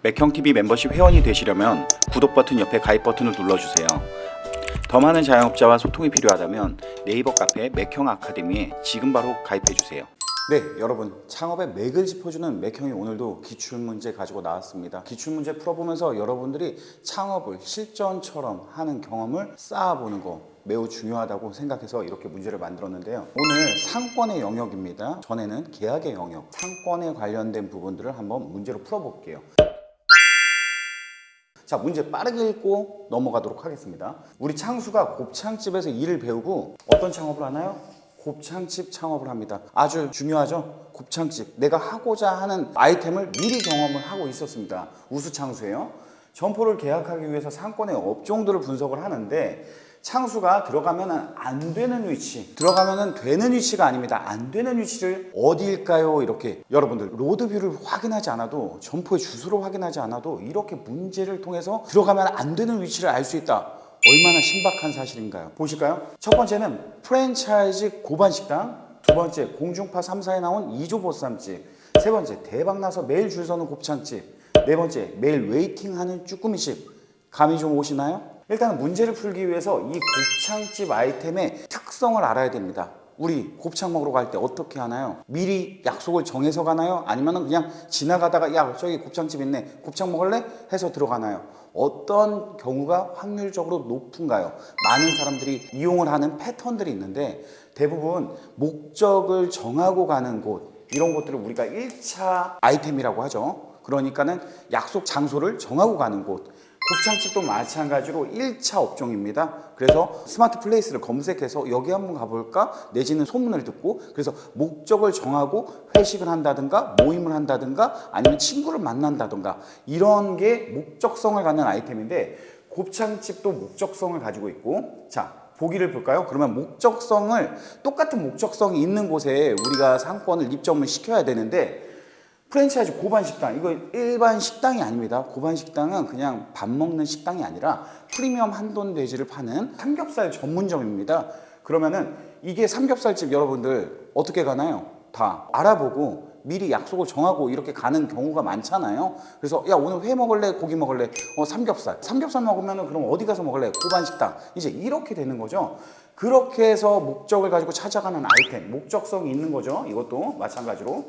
맥형TV 멤버십 회원이 되시려면 구독 버튼 옆에 가입 버튼을 눌러주세요. 더 많은 자영업자와 소통이 필요하다면 네이버 카페 맥형 아카데미에 지금 바로 가입해주세요. 네, 여러분, 창업의 맥을 짚어주는 맥형이 오늘도 기출문제 가지고 나왔습니다. 기출문제 풀어보면서 여러분들이 창업을 실전처럼 하는 경험을 쌓아보는 거 매우 중요하다고 생각해서 이렇게 문제를 만들었는데요. 오늘 상권의 영역입니다. 전에는 계약의 영역, 상권에 관련된 부분들을 한번 문제로 풀어볼게요. 자, 문제 빠르게 읽고 넘어가도록 하겠습니다. 우리 창수가 곱창집에서 일을 배우고 어떤 창업을 하나요? 곱창집 창업을 합니다. 아주 중요하죠? 곱창집. 내가 하고자 하는 아이템을 미리 경험을 하고 있었습니다. 우수창수예요. 점포를 계약하기 위해서 상권의 업종들을 분석을 하는데 창수가 들어가면 안 되는 위치, 들어가면 되는 위치가 아닙니다. 안 되는 위치를 어디일까요? 이렇게 여러분들 로드뷰를 확인하지 않아도, 점포의 주소를 확인하지 않아도 이렇게 문제를 통해서 들어가면 안 되는 위치를 알 수 있다. 얼마나 신박한 사실인가요? 보실까요? 첫 번째는 프랜차이즈 고반식당, 두 번째 공중파 3사에 나온 2조 보쌈집, 세 번째 대박나서 매일 줄 서는 곱창집, 네 번째 매일 웨이팅하는 쭈꾸미집. 감이 좀 오시나요? 일단 문제를 풀기 위해서 이 곱창집 아이템의 특성을 알아야 됩니다. 우리 곱창 먹으러 갈 때 어떻게 하나요? 미리 약속을 정해서 가나요? 아니면 그냥 지나가다가 야, 저기 곱창집 있네, 곱창 먹을래? 해서 들어가나요? 어떤 경우가 확률적으로 높은가요? 많은 사람들이 이용을 하는 패턴들이 있는데 대부분 목적을 정하고 가는 곳, 이런 것들을 우리가 1차 아이템이라고 하죠. 그러니까는 약속 장소를 정하고 가는 곳. 곱창집도 마찬가지로 1차 업종입니다. 그래서 스마트 플레이스를 검색해서 여기 한번 가볼까? 내지는 소문을 듣고, 그래서 목적을 정하고 회식을 한다든가 모임을 한다든가 아니면 친구를 만난다든가, 이런 게 목적성을 갖는 아이템인데 곱창집도 목적성을 가지고 있고, 자, 보기를 볼까요? 그러면 목적성을, 똑같은 목적성이 있는 곳에 우리가 상권을 입점을 시켜야 되는데, 프랜차이즈 고반식당, 이거 일반 식당이 아닙니다. 고반식당은 그냥 밥 먹는 식당이 아니라 프리미엄 한돈 돼지를 파는 삼겹살 전문점입니다. 그러면은 이게 삼겹살집, 여러분들 어떻게 가나요? 다 알아보고 미리 약속을 정하고 이렇게 가는 경우가 많잖아요. 그래서 야, 오늘 회 먹을래? 고기 먹을래? 삼겹살 먹으면 그럼 어디 가서 먹을래? 고반식당. 이제 이렇게 되는 거죠. 그렇게 해서 목적을 가지고 찾아가는 아이템, 목적성이 있는 거죠. 이것도 마찬가지로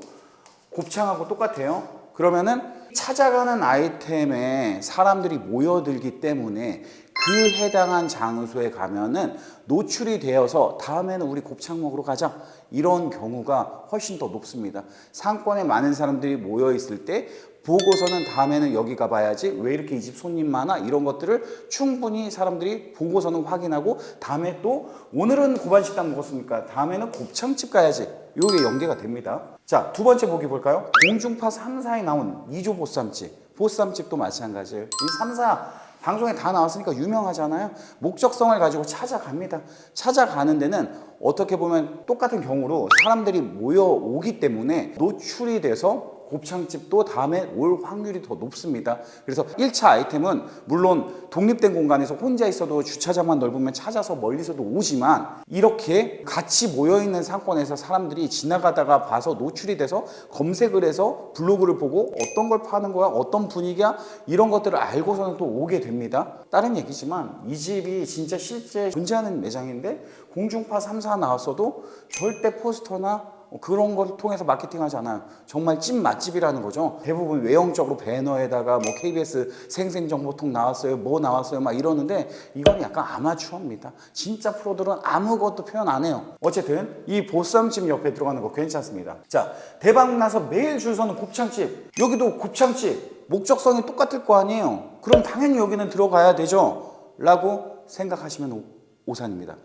곱창하고 똑같아요. 그러면은 찾아가는 아이템에 사람들이 모여들기 때문에 그 해당한 장소에 가면은 노출이 되어서 다음에는 우리 곱창 먹으러 가자, 이런 경우가 훨씬 더 높습니다. 상권에 많은 사람들이 모여 있을 때 보고서는 다음에는 여기 가봐야지, 왜 이렇게 이 집 손님 많아, 이런 것들을 충분히 사람들이 보고서는 확인하고, 다음에 또 오늘은 고반식당 먹었으니까 다음에는 곱창집 가야지, 이게 연계가 됩니다. 자, 두 번째 보기 볼까요? 공중파 3사에 나온 2조 보쌈집, 보쌈집도 마찬가지예요. 이 3사 방송에 다 나왔으니까 유명하잖아요. 목적성을 가지고 찾아갑니다. 찾아가는 데는 어떻게 보면 똑같은 경우로 사람들이 모여오기 때문에 노출이 돼서 곱창집도 다음에 올 확률이 더 높습니다. 그래서 1차 아이템은 물론 독립된 공간에서 혼자 있어도 주차장만 넓으면 찾아서 멀리서도 오지만, 이렇게 같이 모여있는 상권에서 사람들이 지나가다가 봐서 노출이 돼서 검색을 해서 블로그를 보고 어떤 걸 파는 거야, 어떤 분위기야, 이런 것들을 알고서는 또 오게 됩니다. 다른 얘기지만 이 집이 진짜 실제 존재하는 매장인데 공중파 3사 나왔어도 절대 포스터나 그런 걸 통해서 마케팅하지 않아요. 정말 찐 맛집이라는 거죠. 대부분 외형적으로 배너에다가 뭐 KBS 생생정보통 나왔어요, 뭐 나왔어요 막 이러는데, 이건 약간 아마추어입니다. 진짜 프로들은 아무것도 표현 안 해요. 어쨌든 이 보쌈집 옆에 들어가는 거 괜찮습니다. 자, 대박나서 매일 줄 서는 곱창집, 여기도 곱창집, 목적성이 똑같을 거 아니에요. 그럼 당연히 여기는 들어가야 되죠 라고 생각하시면 오산입니다.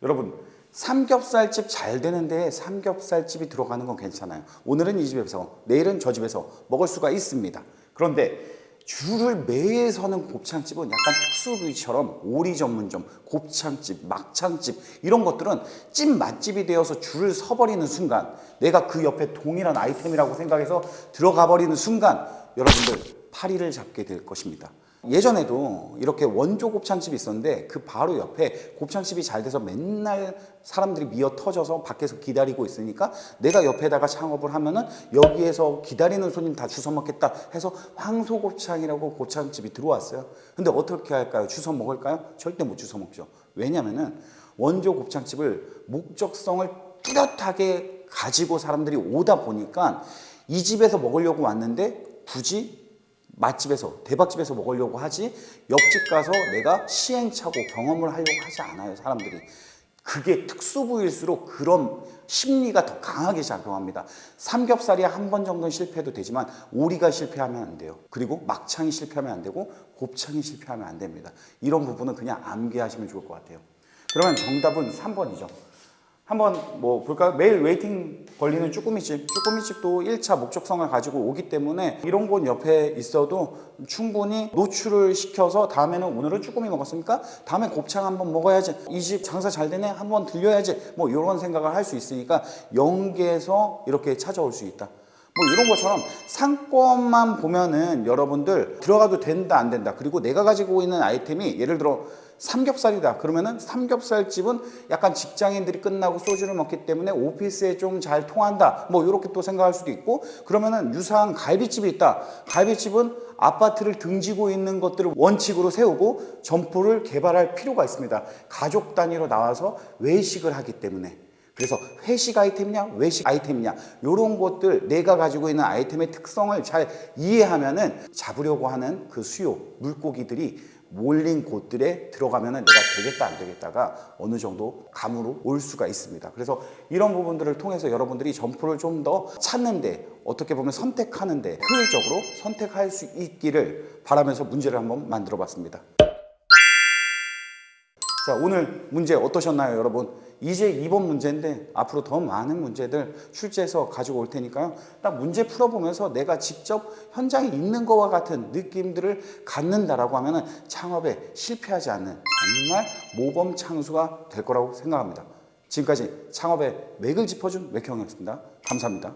여러분, 삼겹살집 잘 되는데 삼겹살집이 들어가는 건 괜찮아요. 오늘은 이 집에서, 내일은 저 집에서 먹을 수가 있습니다. 그런데 줄을 매일 서는 곱창집은 약간 특수부위처럼 오리 전문점, 곱창집, 막창집, 이런 것들은 찐 맛집이 되어서 줄을 서버리는 순간, 내가 그 옆에 동일한 아이템이라고 생각해서 들어가 버리는 순간 여러분들 파리를 잡게 될 것입니다. 예전에도 이렇게 원조 곱창집이 있었는데 그 바로 옆에 곱창집이 잘 돼서 맨날 사람들이 미어 터져서 밖에서 기다리고 있으니까 내가 옆에다가 창업을 하면은 여기에서 기다리는 손님 다 주워 먹겠다 해서 황소곱창이라고 곱창집이 들어왔어요. 근데 어떻게 할까요? 주워 먹을까요? 절대 못 주워 먹죠. 왜냐면은 원조 곱창집을 목적성을 뚜렷하게 가지고 사람들이 오다 보니까 이 집에서 먹으려고 왔는데 굳이 맛집에서 대박집에서 먹으려고 하지 옆집 가서 내가 시행착오 경험을 하려고 하지 않아요. 사람들이. 그게 특수부일수록 그런 심리가 더 강하게 작용합니다. 삼겹살이 한 번 정도는 실패해도 되지만 오리가 실패하면 안 돼요. 그리고 막창이 실패하면 안 되고 곱창이 실패하면 안 됩니다. 이런 부분은 그냥 암기하시면 좋을 것 같아요. 그러면 정답은 3번이죠. 한번 뭐 볼까요? 매일 웨이팅 걸리는 쭈꾸미집. 쭈꾸미집도 1차 목적성을 가지고 오기 때문에 이런 곳 옆에 있어도 충분히 노출을 시켜서 다음에는 오늘은 쭈꾸미 먹었으니까 다음에 곱창 한번 먹어야지. 이 집 장사 잘 되네? 한번 들려야지. 뭐 이런 생각을 할 수 있으니까 연계해서 이렇게 찾아올 수 있다. 뭐 이런 것처럼 상권만 보면은 여러분들 들어가도 된다 안 된다. 그리고 내가 가지고 있는 아이템이 예를 들어 삼겹살이다. 그러면은 삼겹살집은 약간 직장인들이 끝나고 소주를 먹기 때문에 오피스에 좀 잘 통한다. 뭐 이렇게 또 생각할 수도 있고, 그러면은 유사한 갈비집이 있다. 갈비집은 아파트를 등지고 있는 것들을 원칙으로 세우고 점포를 개발할 필요가 있습니다. 가족 단위로 나와서 외식을 하기 때문에. 그래서 회식 아이템이냐 외식 아이템이냐 이런 것들 내가 가지고 있는 아이템의 특성을 잘 이해하면은 잡으려고 하는 그 수요 물고기들이 몰린 곳들에 들어가면은 내가 되겠다 안 되겠다가 어느 정도 감으로 올 수가 있습니다. 그래서 이런 부분들을 통해서 여러분들이 점포를 좀 더 찾는데 어떻게 보면 선택하는데 효율적으로 선택할 수 있기를 바라면서 문제를 한번 만들어 봤습니다. 자, 오늘 문제 어떠셨나요, 여러분? 이제 2번 문제인데 앞으로 더 많은 문제들 출제해서 가지고 올 테니까요. 딱 문제 풀어보면서 내가 직접 현장에 있는 것과 같은 느낌들을 갖는다라고 하면은 창업에 실패하지 않는 정말 모범 창수가 될 거라고 생각합니다. 지금까지 창업의 맥을 짚어준 맥형이었습니다. 감사합니다.